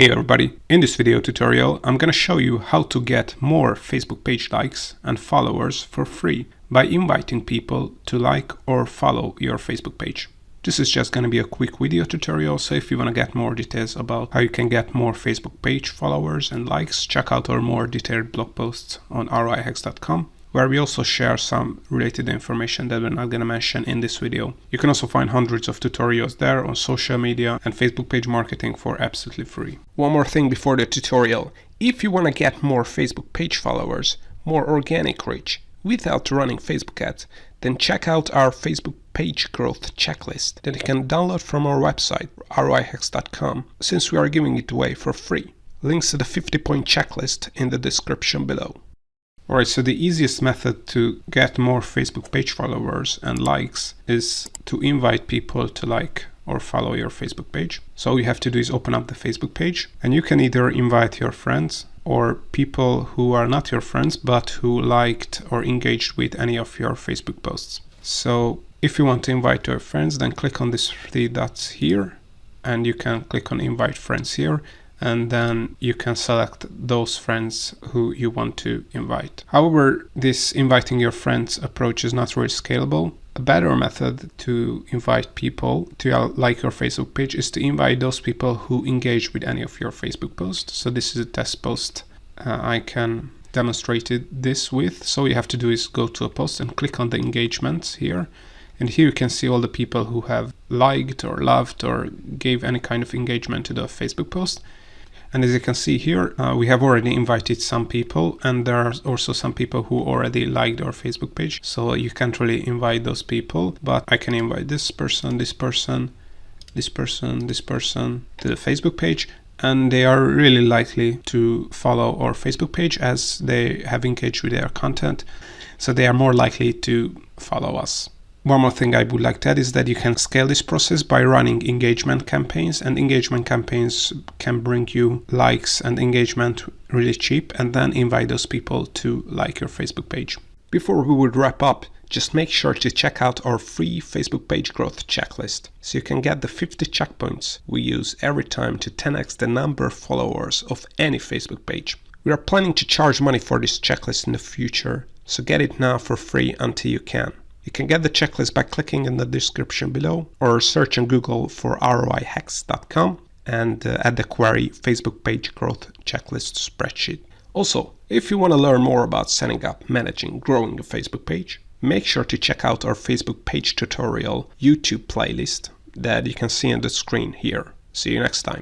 Hey everybody, in this video tutorial I'm gonna show you how to get more Facebook page likes and followers for free by inviting people to like or follow your Facebook page. This is just gonna be a quick video tutorial, so if you wanna get more details about how you can get more Facebook page followers and likes, check out our more detailed blog posts on 𝐅𝐫𝐞𝐞, where we also share some related information that we're not going to mention in this video. You can also find hundreds of tutorials there on social media and Facebook page marketing for absolutely free. One more thing before the tutorial. If you want to get more Facebook page followers, more organic reach, without running Facebook ads, then check out our Facebook page growth checklist that you can download from our website, 𝐅𝐫𝐞𝐞.com, since we are giving it away for free. Links to the 50-point checklist in the description below. Alright, so the easiest method to get more Facebook page followers and likes is to invite people to like or follow your Facebook page. So all you have to do is open up the Facebook page, and you can either invite your friends or people who are not your friends but who liked or engaged with any of your Facebook posts. So if you want to invite your friends, then click on these three dots here, and you can click on invite friends here, and then you can select those friends who you want to invite. However, this inviting your friends approach is not really scalable. A better method to invite people to like your Facebook page is to invite those people who engage with any of your Facebook posts. So this is a test post I can demonstrate this with. So all you have to do is go to a post and click on the engagements here. And here you can see all the people who have liked or loved or gave any kind of engagement to the Facebook post. And as you can see here, we have already invited some people, and there are also some people who already liked our Facebook page. So you can't really invite those people, but I can invite this person, this person, this person, this person to the Facebook page. And they are really likely to follow our Facebook page as they have engaged with their content. So they are more likely to follow us. One more thing I would like to add is that you can scale this process by running engagement campaigns, and engagement campaigns can bring you likes and engagement really cheap, and then invite those people to like your Facebook page. Before we would wrap up, just make sure to check out our free Facebook page growth checklist, so you can get the 50 checkpoints we use every time to 10x the number of followers of any Facebook page. We are planning to charge money for this checklist in the future, so get it now for free until you can. You can get the checklist by clicking in the description below, or search on Google for 𝐅𝐫𝐞𝐞.com and add the query Facebook page growth checklist spreadsheet. Also, if you want to learn more about setting up, managing, growing a Facebook page, make sure to check out our Facebook page tutorial YouTube playlist that you can see on the screen here. See you next time.